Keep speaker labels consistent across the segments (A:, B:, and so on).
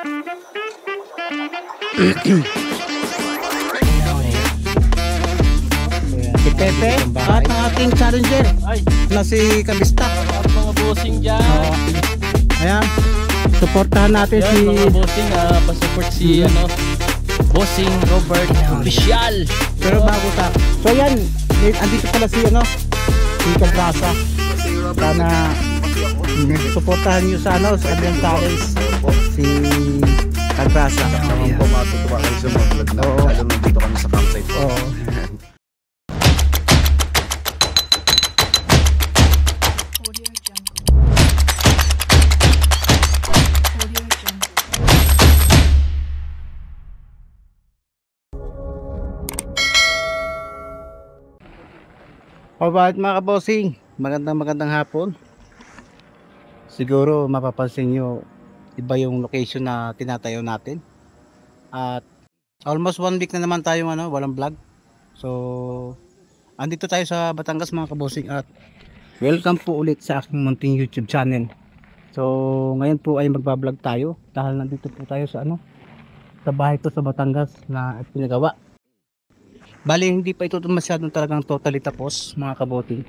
A: Si Pepe at ang ating challenger na si Kabista.
B: At mga bossing dyan.
A: Ayan, supportahan natin
B: Yan,
A: si
B: mga bossing, pasupport si Bossing Robert Official.
A: pero bago ta. So yan, andito pala si si Cabrasa. Sana supportahan niyo sa sa kanyang challenge si Cabrasa.
C: Po matutuwa kayo sa mga vlog na
A: Oo.
C: lalo nandito kami sa campsite po.
A: Oo.
D: Audio Jungle. Audio Jungle.
A: Alright mga kabossing, magandang hapon. Siguro mapapansin nyo, iba yung location na tinatayo natin. At almost 1 week na naman tayo walang vlog. So, andito tayo sa Batangas mga kabossing at welcome po ulit sa aking munting YouTube channel. So, ngayon po ay magbablog tayo dahil nandito po tayo sa sa bahay ko sa Batangas na pinagawa. Bali, hindi pa ito masyadong talagang totally tapos mga kaboting.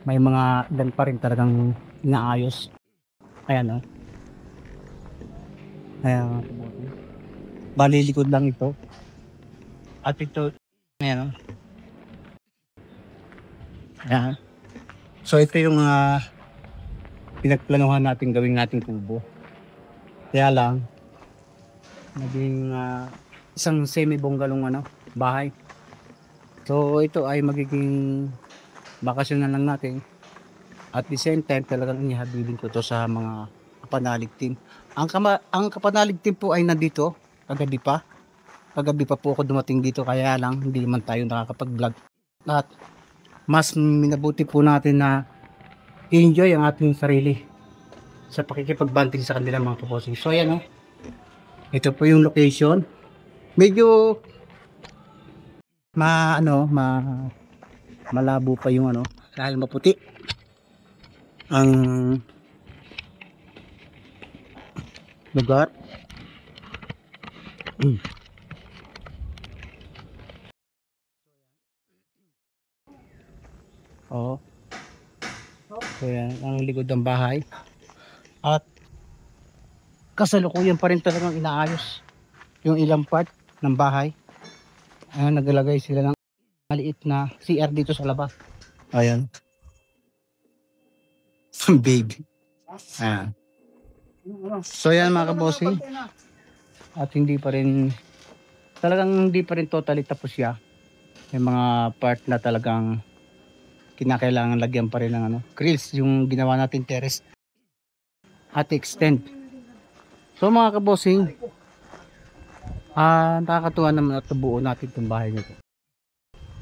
A: May mga ilan pa rin talagang inaayos. Ayan Ayan. Bali, likod lang ito. At ito, ayan Ayan. So ito yung pinagplanuhan natin gawing nating kubo. Kaya lang, naging isang semi-bungalow bahay. So ito ay magiging bakasyon na lang natin. At the same time talagang inihabilin ko to sa mga kapanalig team. Ang kapanalig team po ay nandito kagabi pa. Kagabi pa po ako dumating dito kaya lang hindi man tayo nakakapag-vlog. At mas minabuti po natin na i-enjoy ang ating sarili sa pakikipag-banding sa kanila mga kaposing. So ayan ito po yung location. Medyo malabo pa yung dahil maputi ang lugar. So yan ang likod ng bahay at kasalukuyan pa rin talagang inaayos yung ilang part ng bahay. Naglagay sila ng maliit na CR dito sa labas. Ayan. Baby. Ayan. So yan mga kabossing. At hindi pa rin totally tapos siya. May mga part na talagang kinakailangan lagyan pa rin ng grills yung ginawa natin terrace at extend. So mga kabossing, nakakatuwa naman at buo natin itong bahay nito.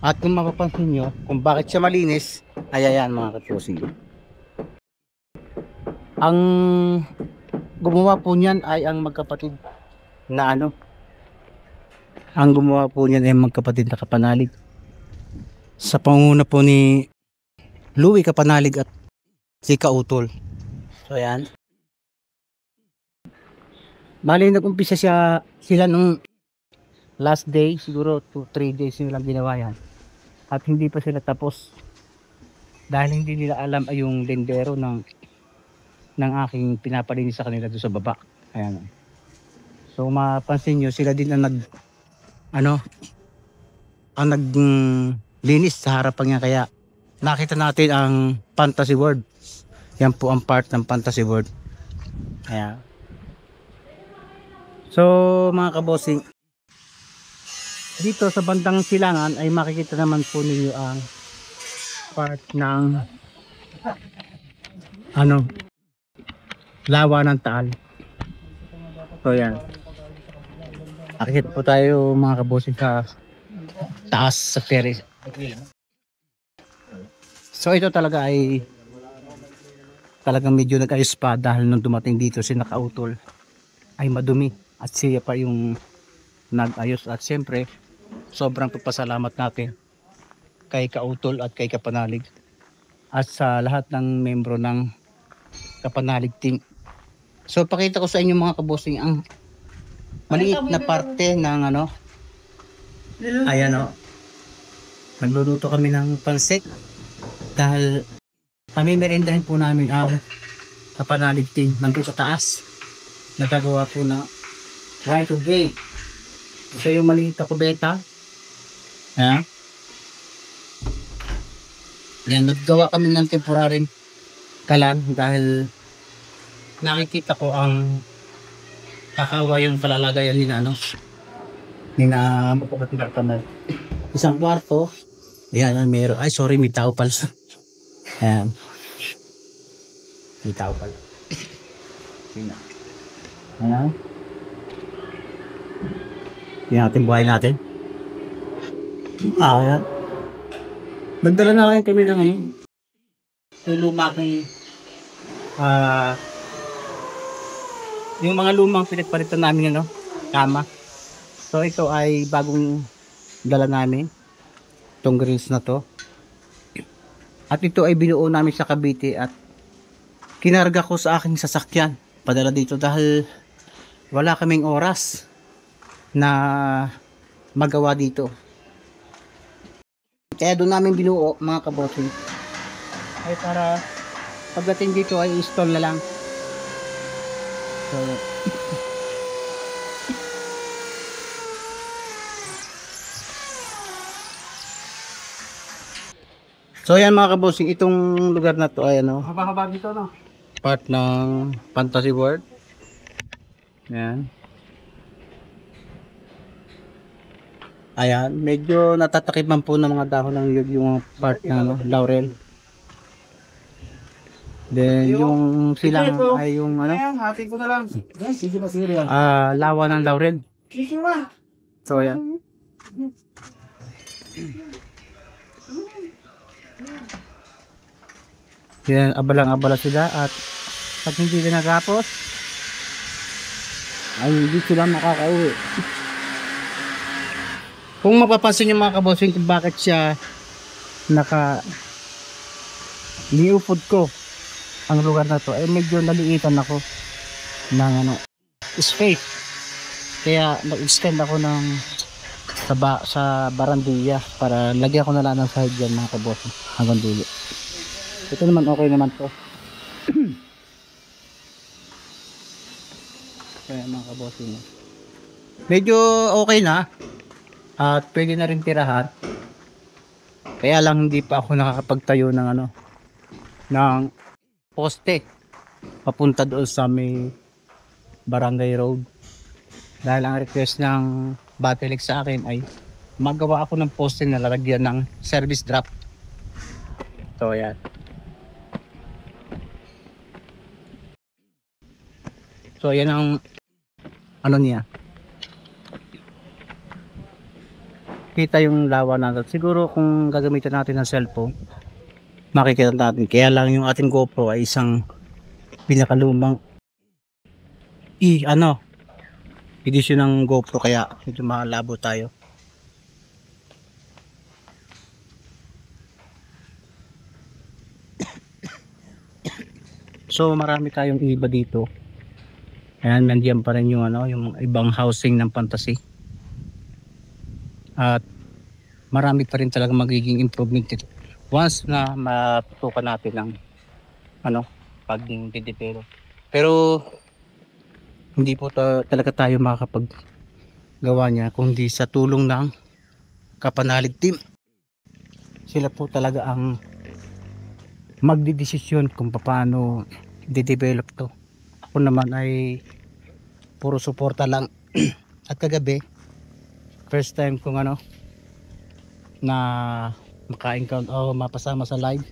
A: At kung mapapansin nyo kung bakit siya malinis, ay ayan mga kabossing. Ang gumawa po niyan ay ang magkapatid na ang gumawa po niyan ay magkapatid na kapanalig. Sa panguna po ni Louie Kapanalig at si Kautol. So ayan. Bali nag-umpisa sila nung last day, siguro 2-3 days nilang ginawa yan. At hindi pa sila tapos. Dahil hindi nila alam ay yung lendero ng aking pinapalinis sa kanila doon sa baba. Ayan. So mapansin nyo, sila din ang naglinis sa harapan niya. Kaya nakita natin ang fantasy world. Yan po ang part ng fantasy world. Ayan. So mga kabossing, dito sa bandang silangan ay makikita naman po ninyo ang part ng lawa ng Taal. So yan, akit po tayo mga kabossing sa taas sa terrace. So ito talaga ay talagang medyo nag-ayos pa dahil nung dumating dito si Nakautol ay madumi at siya pa yung nag-ayos. At siyempre sobrang pagpasalamat natin kay Kautol at kay Kapanalig at sa lahat ng membro ng Kapanalig team So pakita ko sa inyo mga kabosing ang maliit na parte ng ano. Ayan o. Nagluluto kami ng pansit dahil kami merindahin po namin ang kapanalig team nandun sa taas. Nagagawa po na right to gate. Ito yung maliit na kubeta. Ayan. Yan, naggawa kami ng temporary kalan dahil nakikita ko ang kakawa yung palalagayan ni ano ni na mapapatibartamal. Isang kwarto. Ayan, meron. Ay, sorry, may tao pala. Ayan. May tao pala. Ayan. Tingnan natin buhay natin. Ayan. Nagdala na rin kami ng ano. Yung lumang yung mga lumang pinagpalitan namin ano, kama. So ito ay bagong dala namin. Itong greens na to. At ito ay binuo namin sa Cavite at kinarga ko sa aking sasakyan. Padala dito dahil wala kaming oras na magawa dito. Kaya doon namin binuo mga kaboting. Ay para pagdating dito ay install na lang. So, so yan mga kabosing, itong lugar na to ay ano, haba-haba dito no. Part ng Fantasy World. Yan. Ayan, medyo natatakipan po ng mga dahon ng yug yung part ng ano, laurel. Then yung silang ay yung ano,
C: Hati ko na lang. Sige pa, sige.
A: lawa ng laurel. So ayan. Yan, abalang-abala sila at pag hindi na natapos ay hindi sila makakauwi. Kung mapapansin nyo mga kabosing kung bakit siya niupod ko ang lugar na to ay medyo naliitan ako ng ano, space. Kaya nag-extend ako ng sa barandilla para lagyan ko na lang ng side dyan mga kabosing hanggang dulo. Ito naman okay naman to. Kaya mga kabosing medyo okay na at pwede na rin tirahan. Kaya lang hindi pa ako nakakapagtayo ng ano, ng poste papunta doon sa may barangay road dahil ang request ng Batelix sa akin ay magawa ako ng poste na lalagyan ng service drop. So yan. So yan ang ano niya. Kita yung lawa natin. Siguro kung gagamitan natin ng cellphone makikita natin. Kaya lang yung ating GoPro ay isang pinakalumang edisyon ng GoPro kaya medyo malabo tayo. So marami tayong iba dito. Ayan, nandiyan pa rin yung ano, yung ibang housing ng Fantasy. At marami pa rin talaga magiging improvement dito. Once na matutukan natin ng ano, pag-develop. Pero hindi po talaga tayo makakapaggawa niya kundi sa tulong ng kapanalig team. Sila po talaga ang magdidesisyon kung paano i-develop to. Ako naman ay puro suporta lang. At kagabi first time kong ano na maka-encounter o mapasama sa live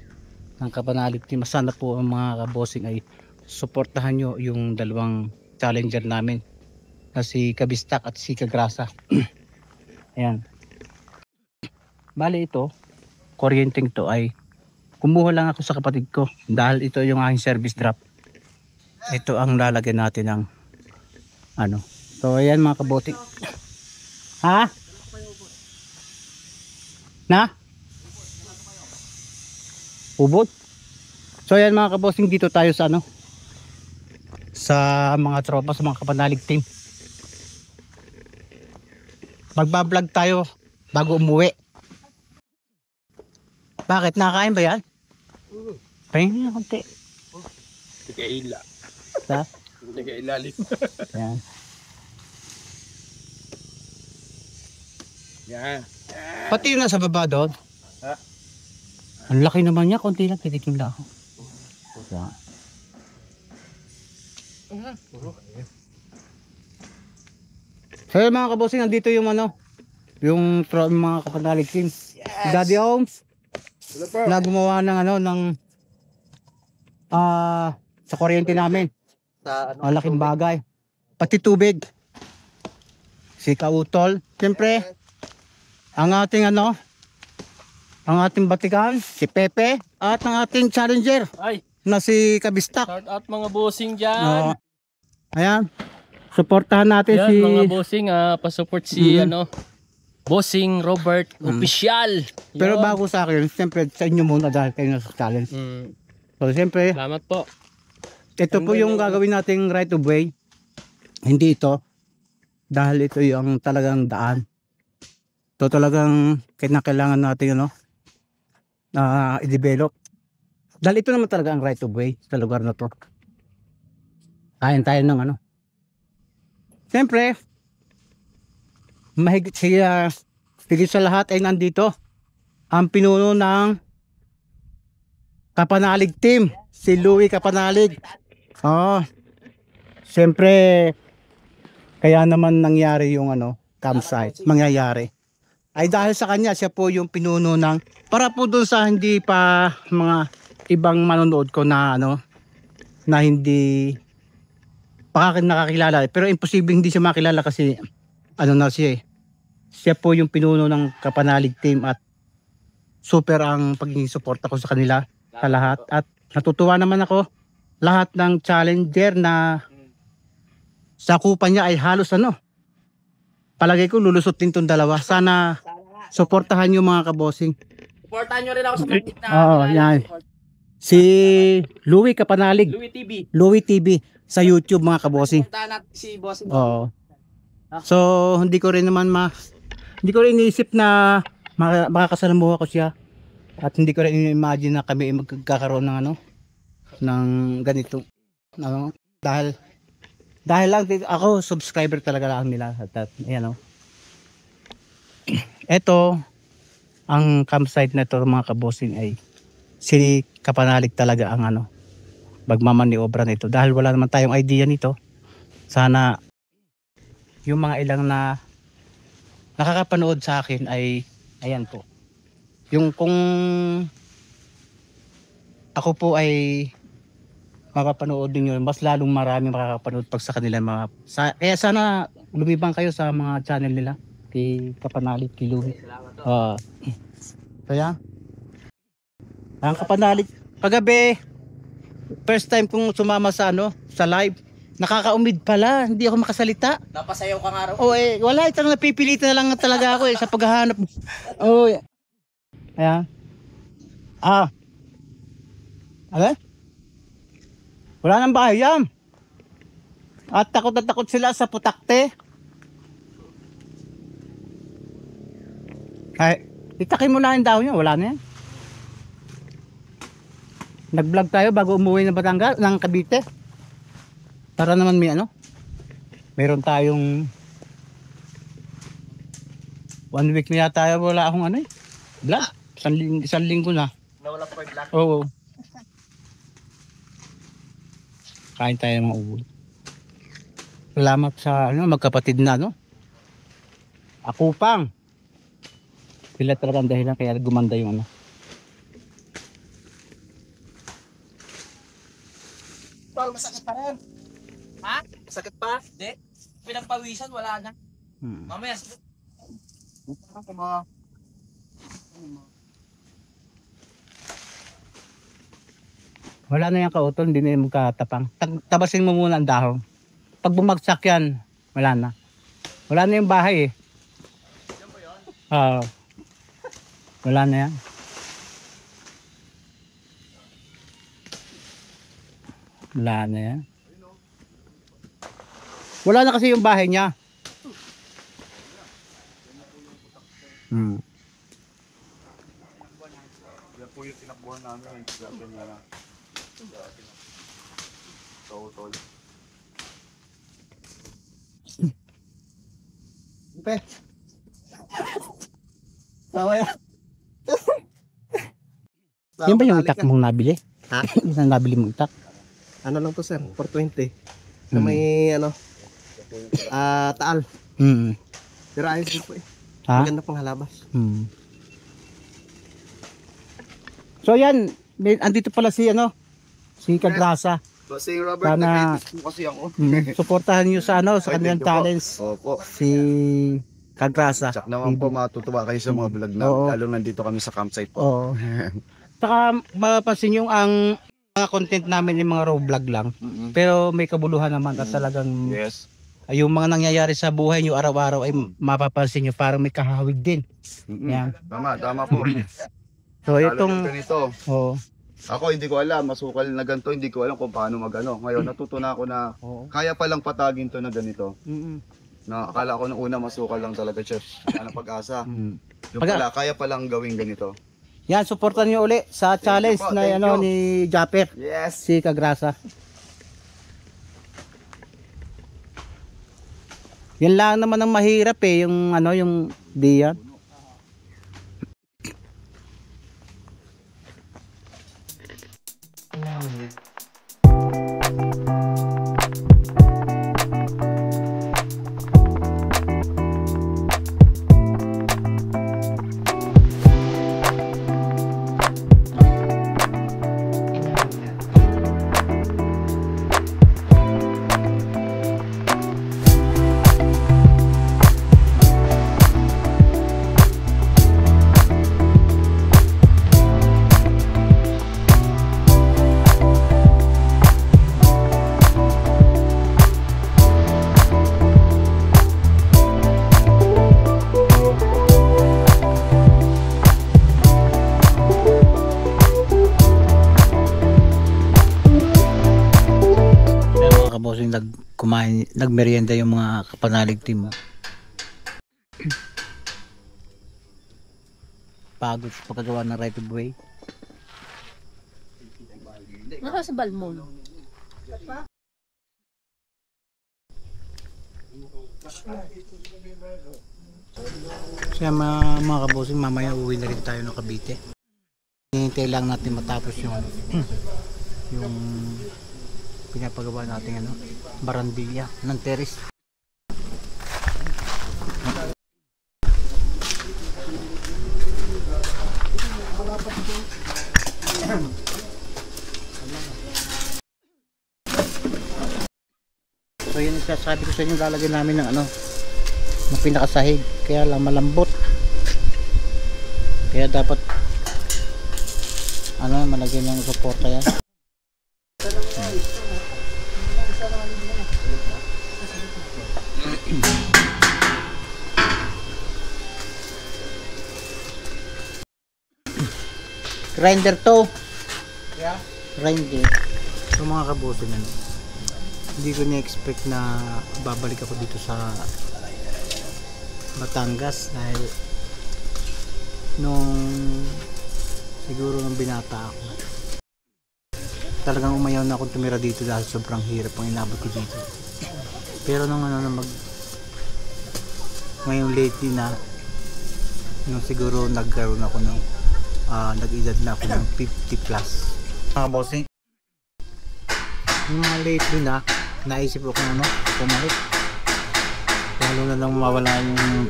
A: ng kapanalig team. Sana po ang mga kabosing ay suportahan nyo yung dalawang challenger namin na si Kabistak at si Kagrasa. Ayan. Bali ito, kuryenteng to ay kumuha lang ako sa kapatid ko dahil ito yung aking service drop. Ito ang lalagyan natin ng ano. So ayan mga kabosing. Ha? Na? Ubod. So yan mga kabosing, dito tayo sa ano, sa mga tropa, sa mga kapanalig team. Magbablog tayo bago umuwi. Bakit? Nakakain ba yan? Pahingin na konti.
B: Nagkaila.
A: Ha?
B: Nagkailalim.
A: Yan.
B: Yan.
A: Pati yun nasa baba doon.
B: Ha?
A: Ang laki naman niya, konti lang, titikim lang ako. Yan. So yun, mga kabosing, nandito yung ano, yung mga kapanalig team. Si Daddy Holmes na gumawa ng ano, ng sa kuryente namin.
C: Sa
A: Ang laking bagay. Pati tubig. Si Kautol. Siyempre, ang ating ano, ang ating batikan, si Pepe, at ang ating challenger
B: Ay,
A: na si Kabistak.
B: shout out mga bossing dyan.
A: Ayan. Suportahan natin
B: Yan
A: si...
B: mga bossing, pasupport si
A: Mhm.
B: ano, Bossing Robert Official.
A: Pero
B: Yun.
A: bago sa akin, siyempre sa inyo muna dahil kayo nasa challenge.
B: Mm,
A: So siyempre,
B: salamat po.
A: ito po yung gagawin nating right of way. Hindi ito. Dahil ito yung talagang daan. Ito talagang kailangan natin ano, i-develop. Dahil ito naman talaga ang right of way sa lugar na to. Kain tayo ng ano. Siyempre, mahigit higit sa lahat ay nandito ang pinuno ng Kapanalig team, si Louie Kapanalig. Siyempre, kaya naman nangyari yung ano, campsite, mangyayari. Ay dahil sa kanya, siya po yung pinuno ng, para po doon sa hindi pa mga ibang manonood ko na ano, na hindi nakakilala. Pero imposible hindi siya makilala kasi ano na siya eh. Siya po yung pinuno ng Kapanalig team at super ang pagiging suporta ko sa kanila sa lahat. At natutuwa naman ako, lahat ng challenger na sakupan niya ay halos ano. Palagay ko lulusot din tong dalawa. Sana suportahan yung mga kabosing.
B: Supportahan nyo rin ako sa pagkit na.
A: Oo, yan. Si Louie Kapanalig,
B: Louie TV.
A: Louie TV sa YouTube mga kabosing.
B: Supportahan natin si Bossing.
A: Oo. So, hindi ko rin iniisip na makakasalamuha ko siya. At hindi ko rin imagine na kami magkakaroon ng ano, ng ganito. Ano, dahil lang ako subscriber talaga lang nila at ayan oh. Ito ang campsite na ito mga kabosing ay si Kapanalig talaga ang ano magmamaniobra nito dahil wala naman tayong idea nito. Sana yung mga ilang na nakakapanood sa akin ay ayan po. Yung kung ako po ay makapanood din yun, mas lalong marami makakapanood pag sa kanila mga kaya sana lumibang kayo sa mga channel nila kay Kapanalig, kay Louie. Kaya ang Kapanalig paggabi first time kong sumama sa ano sa live, nakakaumid pala, hindi ako makasalita.
B: Napasayaw ka nga raw.
A: Oh eh, wala, itang napipilitan na lang talaga ako eh sa paghahanap. Oh, ayan. Okay? Wala nang bayam. At takot na takot sila sa putakte. Ay, itakin mo na yung daw niya, wala na yan. Nag-vlog tayo bago umuwi ng Batangas, ng Cavite. Para naman may ano, meron tayong 1 week na yata wala akong ano eh, vlog. Isang linggo na.
B: Nawala pa yung black.
A: Oo. Kain tayo ng mga uwi. Salamat sa ano, magkapatid na no. Akupang. Sila talaga ang dahilan kaya gumanda yung ano.
C: Tol, masakit pa rin.
B: Ha?
C: Masakit pa?
B: Hindi. Pinagpawisan, wala na. Mamaya.
A: Wala na yung kautol, hindi na yung magkatapang. Tabasin mo muna ang dahon. Pag bumagsak yan, wala na. Wala na yung bahay eh. Wala na yan. Wala na yan. Wala na kasi yung bahay niya. Hmm.
E: Yan po yung tinakbuhan namin. Sabi niya na. Totol.
C: Pe. Tawa yan.
A: Yan ba yung itak mong nabili?
C: Ha?
A: Yan ang nabili mong itak?
C: Ano lang to sir? 420. Na may ano. Taal.
A: Hmm.
C: Pero ayos din po eh.
A: Ha?
C: Maganda pang halabas.
A: Hmm. So yan, andito pala si ano, si Kagrasa.
E: Kasi Robert,
A: Sana-
E: nag-edit po kasi ako.
A: Suportahan niyo sa ano, sa
E: Ay,
A: kanilang
E: thank you po.
A: talents.
E: Opo.
A: Si Kagrasa.
E: Tsak naman po matutuwa kayo sa mga vlog na.
A: Oo.
E: Lalo nandito kami sa campsite po.
A: Oo. Saka mapapansin yung ang mga content namin yung mga raw vlog lang.
E: Mm-mm.
A: Pero may kabuluhan naman at talagang
E: Yes.
A: yung mga nangyayari sa buhay nyo araw-araw ay mapapansin nyo parang may kahawig din.
E: Mm-mm.
A: Yan.
E: Tama po.
A: So
E: Lalo
A: itong
E: yung ganito.
A: oh,
E: Ako hindi ko alam, masukal na ganito, hindi ko alam kung paano magano. Ngayon natutunan ako na
A: oo.
E: kaya palang patagin to na ganito.
A: Mm.
E: Na akala ko nung una masukal lang talaga, chef. Wala nang pag-asa.
A: Mm.
E: Yung pala, kaya palang gawing ganito.
A: Yan, suportan niyo uli sa challenge
E: po,
A: na
E: thank
A: ano
E: you.
A: ni Japper,
E: Yes!
A: si Kagrasa. Yan lang naman ang mahirap eh, yung ano, yung diyan. Mga kabosing nagmerienda yung mga kapanalig team mo. Pagod sa pagkagawa ng right of way.
F: Nasa sa Balmon.
A: Kaya mga kabosing, mamaya uwi na rin tayo ng Cavite. Hinihintay lang natin matapos yung yung pinapagawa natin ano, barandilla ng terrace. So yun yung sasabi ko sa inyo, lalagyan namin ng ano, ng pinakasahig, kaya lang malambot, kaya dapat ano, malagyan ng suporta yan. Grinder to.
C: Yeah.
A: Grinder. So mga kabuto yan, hindi ko na-expect na babalik ako dito sa Batangas dahil nung siguro nung binata ako talagang umayaw na akong tumira dito dahil sobrang hirap ang inabot ko dito. Pero nung ano na ngayong lately na nung siguro nagkaroon ako ng nag-edad na ako ng 50 plus. Mga bossing, yung mga lately na naisip ko kung ano, pumalik. Lalo na lang mawala yung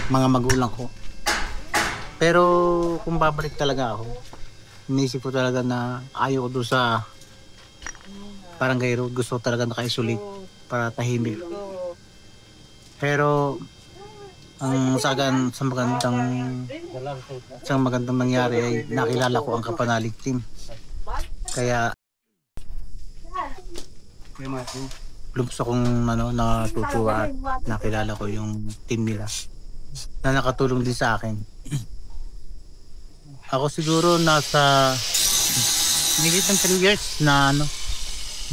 A: mga magulang ko. Pero kung babalik talaga ako, inisip ko talaga na ayaw ko doon sa Barangay Road. Gusto ko talaga naka-isolate para tahimik. Pero ang sa magandang nangyari ay nakilala ko ang Kapanalig team. Kaya lumps akong natutuwa at nakilala ko yung team nila na nakatulong din sa akin. Ako siguro nasa higit ng 3 years na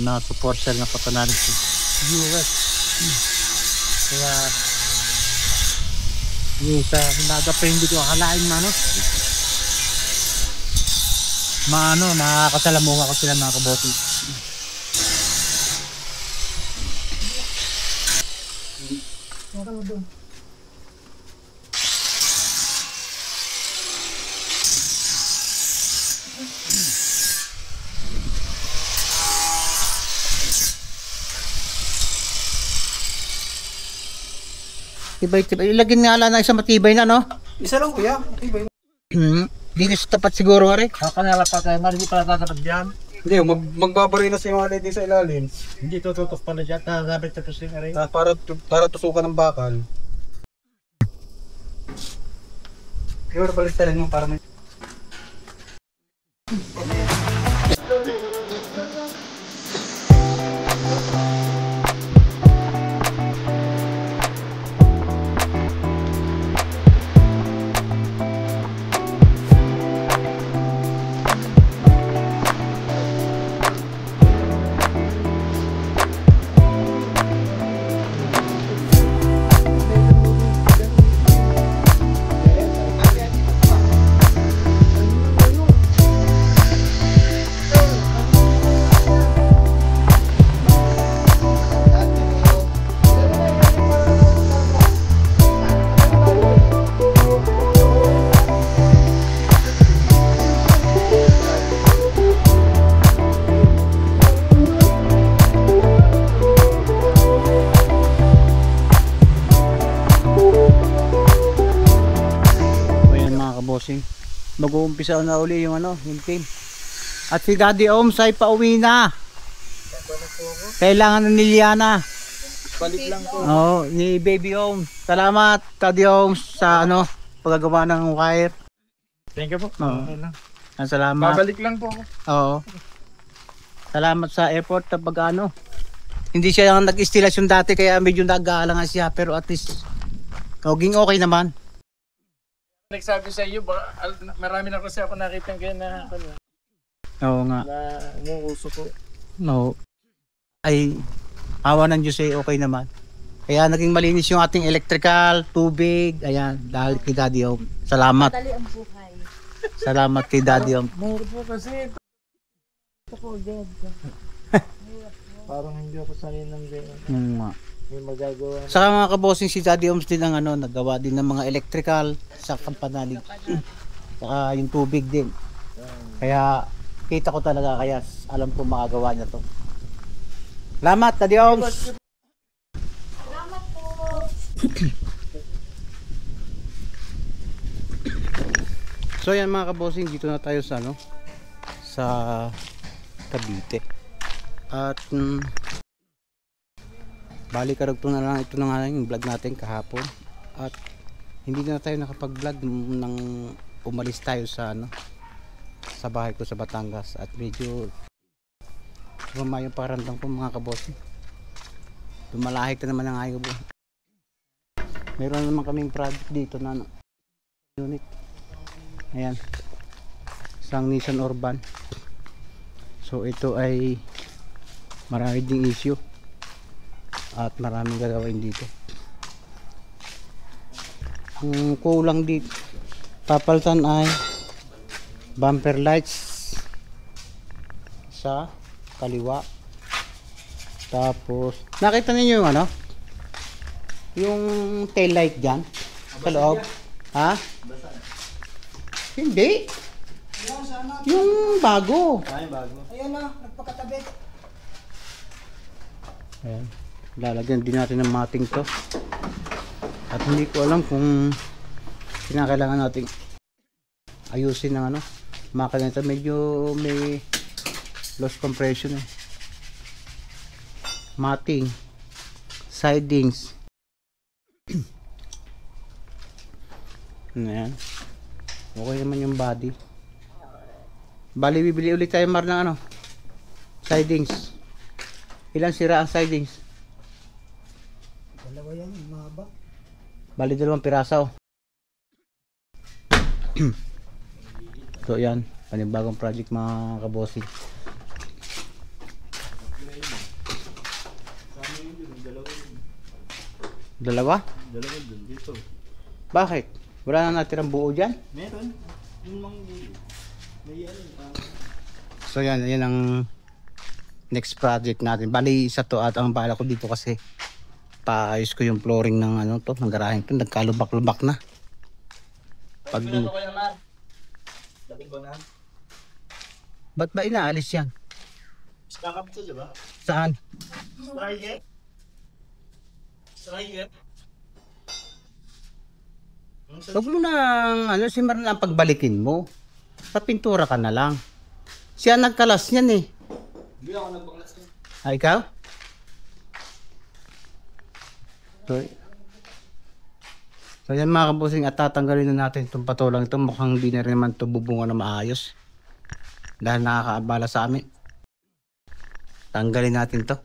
A: na supporter ng Kapanalig team. Viewers. Kaya yung sa hinaga pa hindi ko akalain na nakakasalamuha ko sila mga kaboting. Tibay. Ilagin nga lang na isang matibay na, no?
C: Isa lang kuya.
A: Hindi ko sa tapat siguro, Ari.
C: Kakanala pa kayo, hindi pala tatapat dyan. Hindi, magbabari na si Mali din sa ilalim. Hindi tututok pa na dyan, tatapit na tusing rin. Para tusukan ng bakal. Kaya balistarin mo para may...
A: Mag-uumpisa na uli yung yung team. At si Daddy Oms ay pauwi na. Kailangan na ni Liana.
C: Balik lang po.
A: Oo, ni Baby Oms. Salamat Daddy Oms sa paggagawa ng wire.
C: Thank you po. Okay lang.
A: Salamat.
C: Babalik lang po ako.
A: Oo. Salamat sa effort na hindi siya yung nag-instalasyon dati kaya medyo nag-aalangan siya pero at least okay naman.
C: Nagsabi sa iyo, marami na kasi ako nakita ngayon na
A: Oo nga.
C: umuuso po.
A: No. Ay, awa ng Diyos okay naman. Kaya naging malinis yung ating electrical, tubig, ayan, dahil kay Daddy Om. Salamat.
F: Dali ang buhay.
A: Salamat kay Daddy Om.
C: Mahirap po kasi. Parang hindi ako sanay ng ganyan. May magagawa.
A: Saka mga kabossing si Daddy Oms din ang nagawa din ng mga electrical sa kampanalig. Saka yung tubig din. Kaya kita ko talaga kaya alam ko makagawa niya to. Salamat Daddy Oms.
F: Salamat po.
A: So yan mga kabossing, dito na tayo sa sa Cavite. At bali karugtong na lang ito na nga yung vlog natin kahapon. At hindi na tayo nakapag-vlog nang umalis tayo sa sa bahay ko sa Batangas at medyo sumama yung pakiramdam ko mga kabossing. Lumalahik na naman ang ayaw. Meron naman kaming project dito na unit. Ayan. Isang Nissan Urban. So ito ay marami ding issue at maraming gagawin dito. Ang kulang dito papalitan ay bumper lights sa kaliwa. Tapos nakita niyo yung yung tail light dyan sa loob. Ha? Hindi. Yung bago.
C: Ayan na, nagpakatabi.
A: Ayan. Lalagyan din natin ng mating to. At hindi ko alam kung kinakailangan natin ayusin ng makina ito. Medyo may loss compression mating, sidings. Ayan. Okay naman yung body. Bali bibili ulit tayo ng sidings. Ilan sira ang sidings?
C: Dalawa yan, mahaba.
A: Bali 2 piraso. So yan, panibagong project mga kabossing. Dalawa?
C: Dalawa dun, dito.
A: Bakit? Wala na natirang buo dyan?
C: Meron. Yung mga may
A: So yan ang next project natin. Bali isa to at ang bala ko dito kasi paayos ko yung flooring ng ano to, ng garahe to. Nagkalubak-lubak na. Pag
C: ko yan, Mar. Dating ko na.
A: ba't ba inaalis yan?
C: Stack up to, di ba?
A: Saan?
C: Striker. Striker.
A: Huwag mo na ano, si Mar na pagbalikin mo. Sa pintura ka na lang. Siya nagkalas niyan eh.
C: Hindi ako nagbaklas niya.
A: Ah, ikaw? So yan mga kabusing, at tatanggalin na natin itong patulang ito. Mukhang hindi na rin naman ito bubunga na maayos. Dahil nakakaabala sa amin. Tanggalin natin to.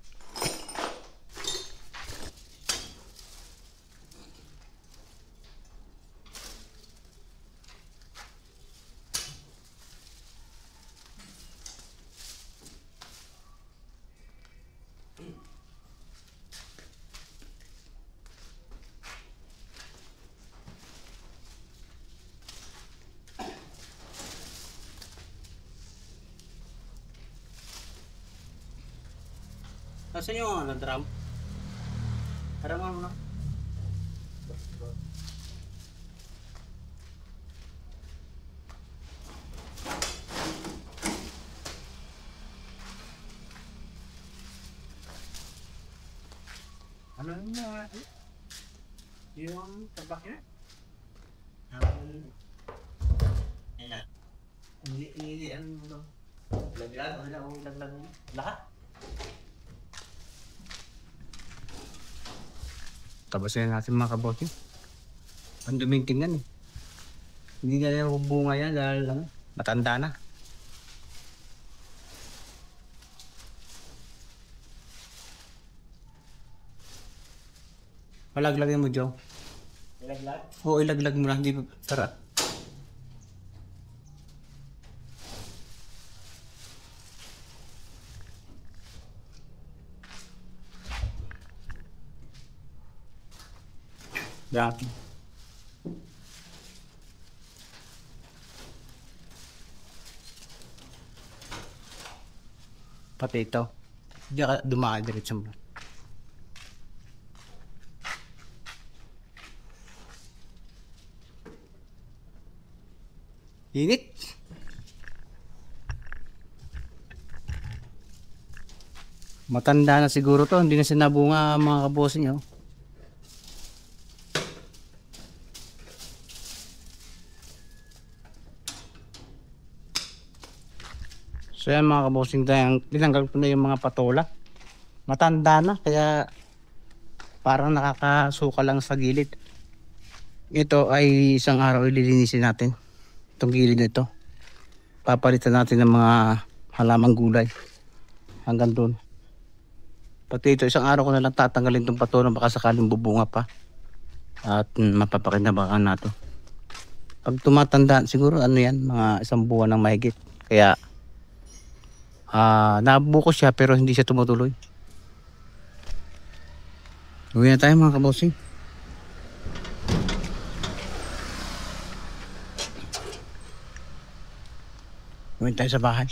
A: Nasaan yung ano, drum? Haraman mo na. Ano yung yung tabak niya? Hindi, ano, laglag, lahat? Tabasin natin mga kabote. Ang duming tingnan eh. Hindi na rin bunga yan dahil ano, matanda na. Palaglagyan mo, Joe.
C: Ilaglag?
A: Oo, ilaglag mo na. Hindi pa. Tara. Yan. Pati ito. Hindi ka dumaan diretso mo. Init. Matanda na siguro to. Hindi na sinabunga mga kabosin nyo. So yan mga kabosing, tinanggal ko na yung mga patola. Matanda na kaya parang nakakasuka lang sa gilid. Ito ay isang araw ililinisin natin. Itong gilid nito. Papalitan natin ng mga halamang gulay. Hanggang doon. Pati ito isang araw ko na lang tatanggalin itong patola baka sakaling bubunga pa. At mapapakinabangan nato. Pag tumatanda siguro ano yan, mga isang buwan ng mahigit. Kaya nabuko siya pero hindi siya tumutuloy. Uwi na tayo mga kabosing. Uwi tayo sa bahay.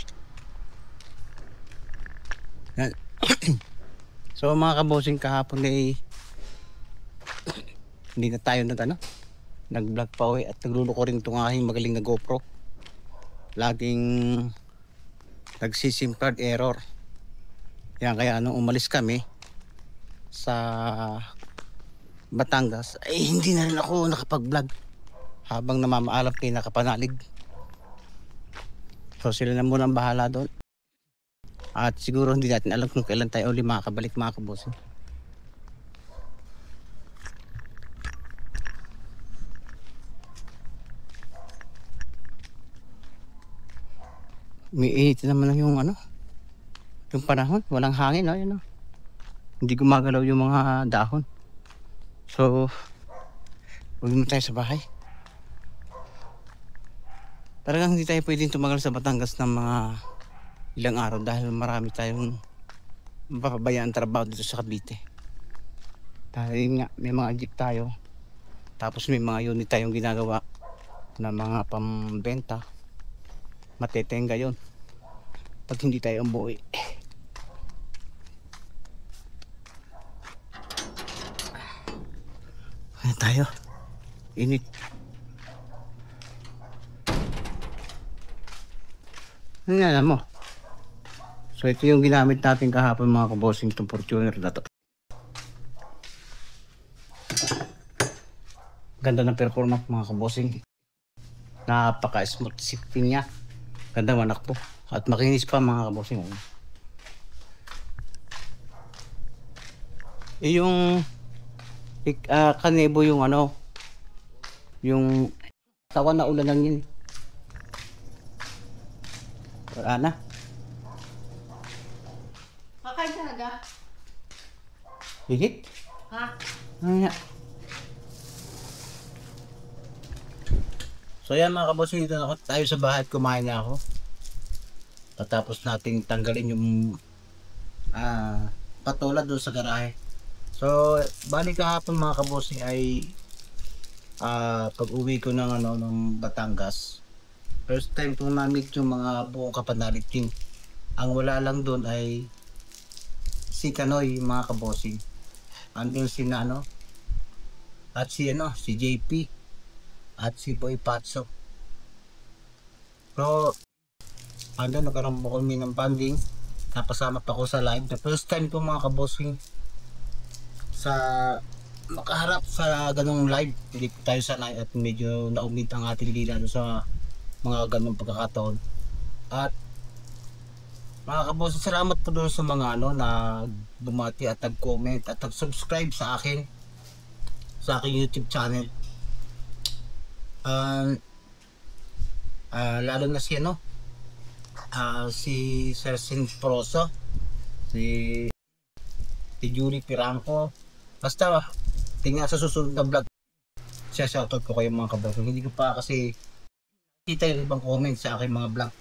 A: Yan. So mga kabosing, kahapon ay hindi na tayo nag-vlog pa uwi at nagluluko rin itong aking magaling na GoPro. Laging nagsisim card error. Yan kaya nung umalis kami sa Batangas ay hindi na rin ako nakapag-vlog habang namamaalap kay nakapanalig. So sila na muna ang bahala doon. At siguro hindi natin alam kung kailan tayo uli makakabalik mga kabosin. Umiinit naman lang yung yung panahon, walang hangin, no? Yun, no? Hindi gumagalaw yung mga dahon. So uwi mo tayo sa bahay. Talagang hindi tayo pwedeng tumagal sa Batangas ng mga ilang araw dahil marami tayong mapapabayaan trabaho dito sa Cavite. Dahil nga may mga jeep tayo. Tapos may mga unit tayong ginagawa na mga pambenta. Matetenga yun pag hindi tayo umuwi. Ayan tayo. Init. Ano nga alam mo? So ito yung ginamit natin kahapon mga kabossing, itong Fortuner na to. Ganda ng performance mga kabossing. Napaka smooth shifting niya. Ganda manakbo. At makinis pa mga kabossing. Yung kanebo yung ano, yung tawan na ulan lang yun. Wala na.
F: Kakain talaga?
A: Higit?
F: Ha?
A: Ano nga? So yan mga kabossing, dito na tayo sa bahay at kumain na ako. Patapos nating tanggalin yung patola doon sa garahe. So bali kahapon mga kabossing ay pag uwi ko ng ng Batangas, first time kong na-meet yung mga buong kapanalig team. Ang wala lang doon ay si Kanoy mga kabossing. Andun si Nano at si JP at si Boy Patso. So andun nagkaroon po kami ng banding. Napasama pa ko sa live. The first time ko mga kabossing sa makaharap sa ganung live. Hindi po tayo sanay at medyo naumid ang ating dila sa mga ganung pagkakataon. At mga kabossing, salamat po doon sa mga na bumati at nag-comment at nag-subscribe sa akin sa aking YouTube channel. Lalo na si si Sir Sin Proso, si Julie Piranco. Basta tingnan sa susunod na vlog, siya shoutout ko kayo mga kabossing. Hindi ko pa kasi kita yung ibang comment sa aking mga vlog.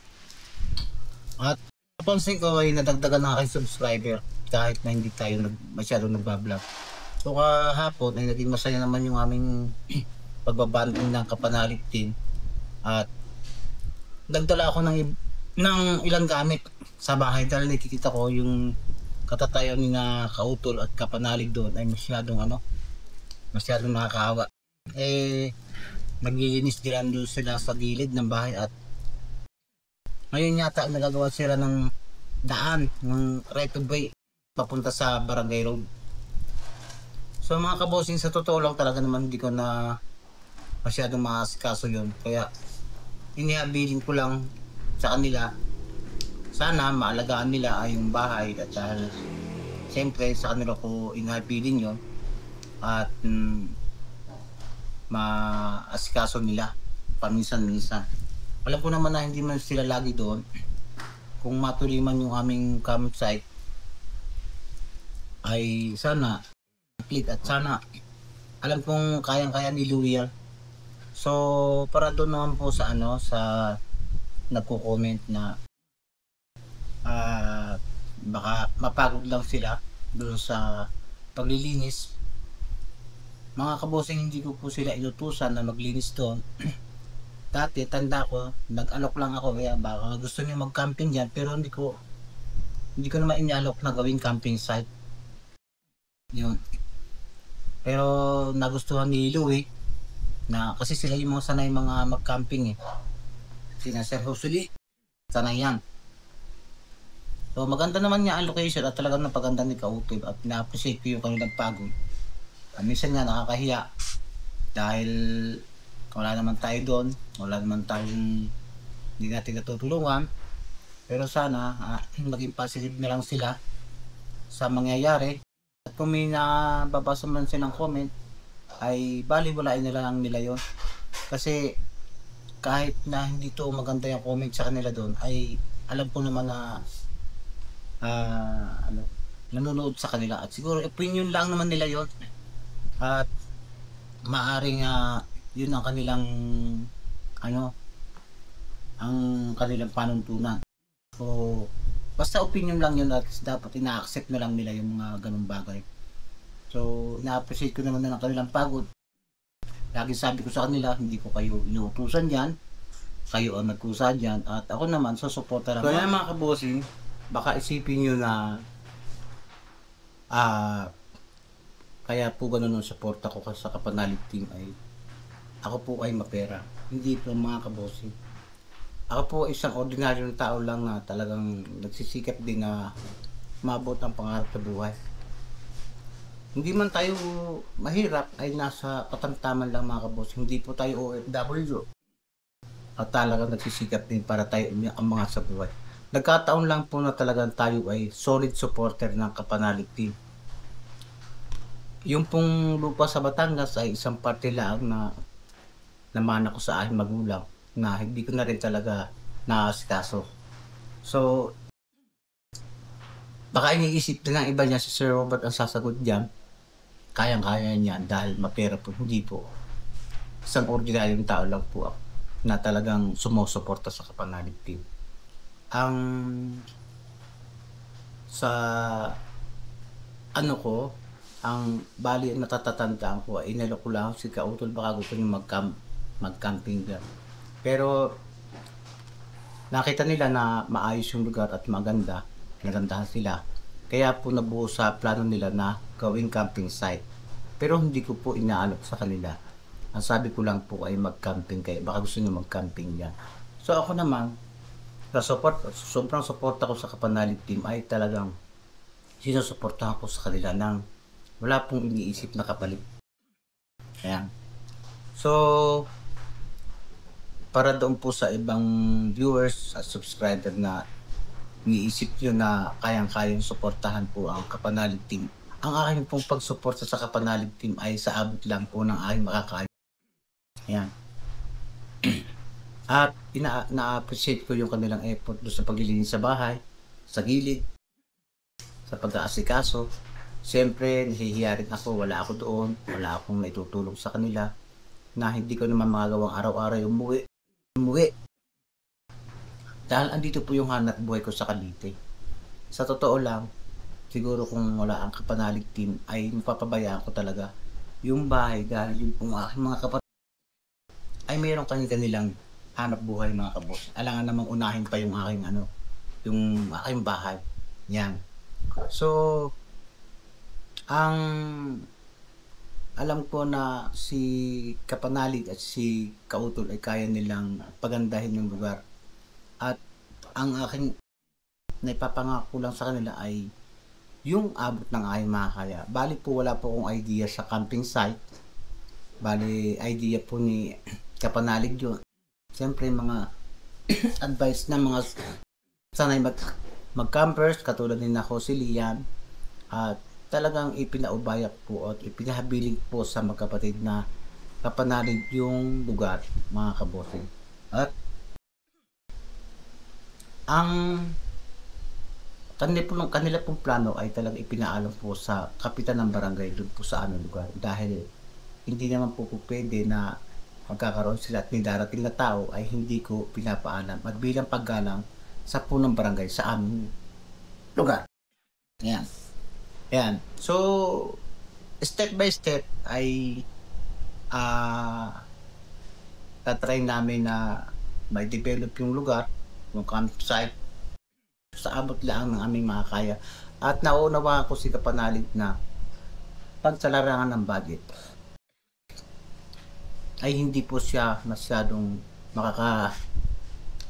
A: At napansin ko ay nadagdagan ng aking subscriber kahit na hindi tayo masyadong nagbablog. So kahapon ay naging masaya naman yung aming pagbabanding ng kapanalig team. At nagdala ako ng ilang gamit sa bahay dahil nakikita ko yung katatayan ni na Kautol at kapanalig doon ay masyadong nakakaawa. Naglilinis din doon sila sa gilid ng bahay at ngayon yata nagagawa sila ng daan ng right of way papunta sa Barangay Road. So mga kabossing, sa totoo lang talaga naman hindi ko na masyadong maasikaso yun. Kaya inihabilin ko lang sa kanila. Sana maalagaan nila ay yung bahay at dahil siyempre sa kanila ko inihabilin yun at maasikaso nila paminsan-minsan. Alam ko naman na hindi man sila lagi doon. Kung matuloy man yung aming campsite ay sana at sana alam kong kayang-kaya ni Louie. So para doon naman po sa sa nagko-comment na baka mapagod lang sila doon sa paglilinis. Mga kabossing, hindi ko po sila inutusan na maglinis doon. Dati tanda ko, nag-alok lang ako kaya baka gusto niyo mag-camping diyan pero hindi ko naman inalok na gawing camping site. Yun. Pero nagustuhan ni Louie na kasi sila yung mga sanay mga mag-camping Sina Sir Husuli, sanay yan. So maganda naman niya ang location at talagang napaganda ni Kautol at na-appreciate ko yung kanilang pagod. Minsan nga nakakahiya dahil wala naman tayo doon, wala naman tayong hindi natin natutulungan. Pero sana maging positive na lang sila sa mangyayari. At kung may nababasa man silang comment ay baliwalain na lang nila yon. Kasi kahit na hindi to maganda yung comment sa kanila doon ay alam ko naman na nanonood sa kanila at siguro opinion lang naman nila yon at maaring yun ang kanilang ang kanilang panuntunan. So basta opinion lang yun at dapat ina-accept na lang nila yung mga ganung bagay.
G: So, na-appreciate ko naman na ng kanilang pagod. Lagi sabi ko sa kanila, hindi ko kayo inuutusan yan. Kayo ang nagkusa dyan. At ako naman, susuporta lang. So, yan mga kabossing, baka isipin nyo na kaya po ganun ang suporta ko sa Kapanalig Team ay ako po ay mapera. Hindi po mga kabossing. Ako po isang ordinaryong tao lang na talagang nagsisikap din na maabot ang pangarap sa buhay. Hindi man tayo mahirap ay nasa katamtaman lang mga kaboss. Hindi po tayo OFW. At talagang nagsisikap din para tayo ang mga sa buhay. Nagkataon lang po na talagang tayo ay solid supporter ng Kapanalig Team. Yung pong lupa sa Batangas ay isang parte lang na namana ko sa aking magulang na hindi ko na rin talaga naasikaso. So, baka iniisip na ng iba niya si Sir Robert ang sasagot diyan. Kayang-kaya niya dahil mapera po. Hindi po. Isang ordinaryong tao lang po ako na talagang sumusuporta sa Kapanalig Team. Ang sa ano ko, ang bali natatatandaan ko ay inalo ko lang si Kautol baka gusto niyo mag-camping dyan. Pero nakita nila na maayos yung lugar at maganda, nagandahan sila. Kaya po nabuo sa plano nila na gawing camping site. Pero hindi ko po inaalok sa kanila. Ang sabi ko lang po ay mag-camping kayo. Baka gusto nyo mag-camping yan. So ako naman, sobrang support ako sa Kapanalig Team ay talagang sinusuportahan ko sa kanila nang wala pong iniisip na kapalit. Ayan. So, para doon po sa ibang viewers at subscriber na iniisip nyo na kayang-kayang suportahan po ang Kapanalig Team. Ang aking pong pagsuporta sa Kapanalig Team ay sa abot lang po ng aking makakaya. Ayan. At na-appreciate ko yung kanilang effort doon sa paglilinis sa bahay, sa gilid, sa pag-aasikaso. Siyempre, nahihiya rin ako, wala ako doon, wala akong naitutulong sa kanila na hindi ko naman magagawang araw-araw yung umuwi. Dahil andito po yung hanap buhay ko sa Cavite. Sa totoo lang, siguro kung wala ang Kapanalig Team ay mapapabayaan ko talaga yung bahay dahil yung pong aking mga kapatid ay mayroong kanilang hanap buhay mga kabos. Alangan namang unahin pa yung aking yung aking bahay. Yan. So, ang alam ko na si Kapanalig at si Kautol ay kaya nilang pagandahin yung lugar. At ang aking naipapangako lang sa kanila ay yung abot ng aking makakaya. Bali po wala po akong idea sa camping site. Bali idea po ni Kapanalig yun. Siyempre mga advice na mga sanay mag-campers katulad ni Nako si Lian at talagang ipinaubayak po at ipinahabiling po sa magkapatid na Kapanalig yung lugar mga kabosing. At ang kanila pong plano ay talagang ipinaalam po sa kapitan ng barangay doon po sa lugar dahil hindi naman po pwede na magkakaroon sila at may darating na tao ay hindi ko pinapaalam at bilang paggalang sa punong barangay sa aming lugar. Ayan. Ayan. So, step by step ay tatry namin na may develop yung lugar, yung campsite sa abot lang ng aming makakaya. At naunawa ko si Kapanalig na pag sa larangan ng budget ay hindi po siya masyadong makaka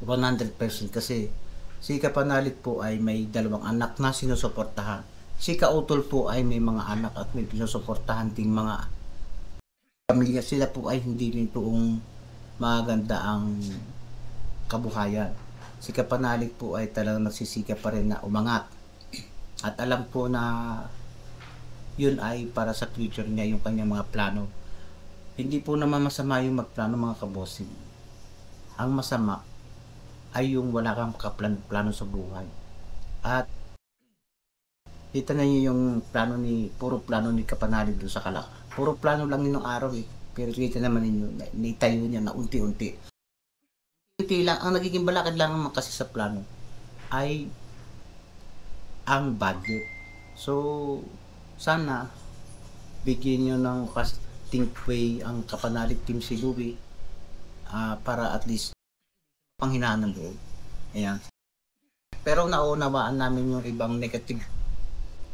G: 100% kasi si Kapanalig po ay may dalawang anak na sinusuportahan. Si Kautol po ay may mga anak at may sinusuportahan ding mga pamilya. Sila po ay hindi rin poong maganda ang kabuhayan. Si Kapanalig po ay talagang nagsisikap pa rin na umangat. At alam po na yun ay para sa future niya yung kanyang mga plano. Hindi po naman masama yung magplano mga kabosing. Ang masama ay yung wala kang plano sa buhay. At kita na niyo yung puro plano ni Kapanalig doon sa Kalak. Puro plano lang yun ng araw eh. Pero kita naman ninyo, naitayo niya na unti-unti. Unti lang, ang nagiging balakid lang naman kasi sa plano ay ang budget. So, sana bigyan nyo ng casting way ang kapanalig team si Louie para at least panghinaan ng loob. Ayan. Pero naunawaan namin yung ibang negative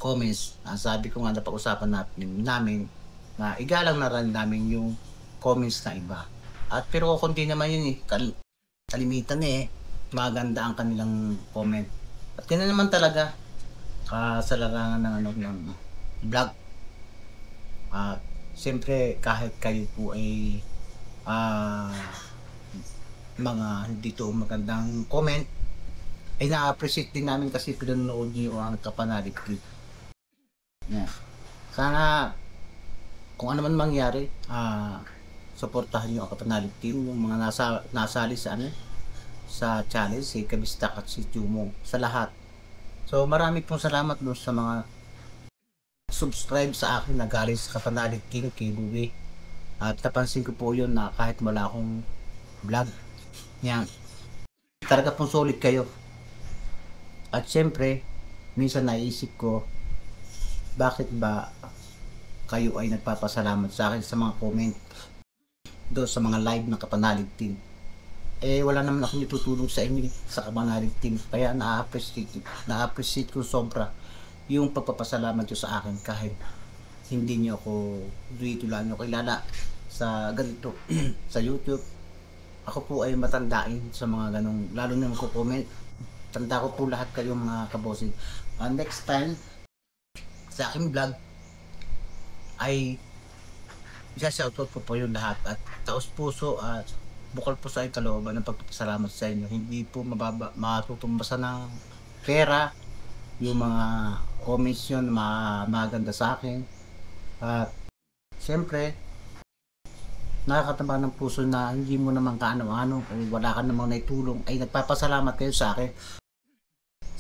G: comments. Sabi ko nga napag-usapan namin na igalang na rin namin yung comments na iba. At pero kung di naman yun kalimitan maganda ang kanilang comment. At yun na naman talaga sa larangan ng vlog. Siyempre kahit kayo po ay mga hindi to magandang comment, ay na-appreciate din namin kasi pinanood nyo ang kapanalig clip. Yeah. Sana kung ano man mangyari, suportahan nyo ang kapanalig team, yung mga nasali sa challenge, si Kabistak at si Chumo, sa lahat. So marami pong salamat doon sa mga subscribe sa akin na galing sa kapanalig team kay Louie. At napansin ko po yun na kahit wala akong vlog, yan, talaga pong solid kayo. At syempre, minsan naisip ko, bakit ba kayo ay nagpapasalamat sa akin sa mga comment doon sa mga live ng kapanalig team? Wala naman akong itutulong sa inyo sa kapanalig team. Kaya na-appreciate ko sobra yung pagpapasalamat nyo sa akin kahit hindi nyo ako wala nyo kilala sa ganito sa YouTube. Ako po ay matandain sa mga ganong, lalo na magko-comment. Tanda ko po lahat kayo mga kabosing. Next time sa aking vlog ay isa-shoutout po yung lahat at taos puso at bukal po sa kalooban ng pagpapasalamat sa inyo. Hindi po matutumbasan ng pera yung mga comments yun, maganda sa akin. At siyempre nakakataba ng puso na hindi mo naman kaano-ano o wala ka namang naitulong, ay nagpapasalamat kayo sa akin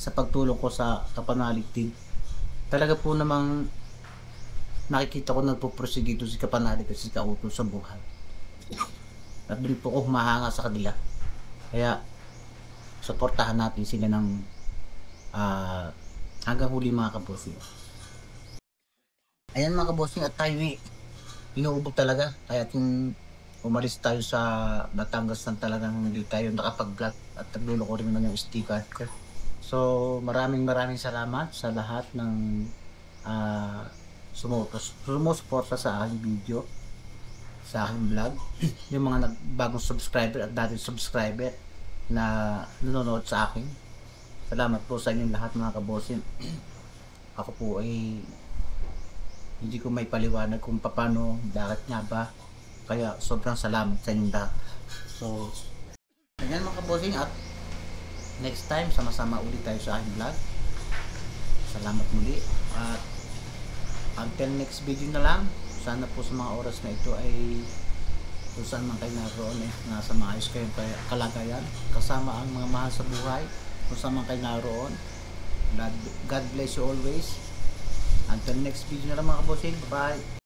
G: sa pagtulong ko sa kapanalig team. Talaga po namang nakikita ko nagpupursige ito si kapanalig at si Kauto sa buhay. At doon po ako humahanga sa kanila. Kaya suportahan natin sila ng hanggang huli mga kabosing. Ayan mga kabosing, at tayo inuubog talaga. Kaya umalis tayo sa Batangas ng talagang hindi tayo nakapag-vlog at naglulo ko rin naman yung sticker. So maraming salamat sa lahat ng sumusuporta sa aking video, sa aking vlog. Yung mga bagong subscriber at dating subscriber na nanonood sa akin, salamat po sa inyong lahat mga kabosing. Ako po ay hindi ko may paliwanag kung paano, bakit nga ba, kaya sobrang salamat sa inyong lahat. So ayan mga kabosing, at next time sama-sama ulit tayo sa aking vlog. Salamat muli, at until next video na lang. Sana po sa mga oras na ito ay kung saan man kayo naroon nasa maayos kayong kalagayan kasama ang mga mahal sa buhay. Kung saan man kayo naroon, God bless you always. Until next video na lang mga kabosing. Bye.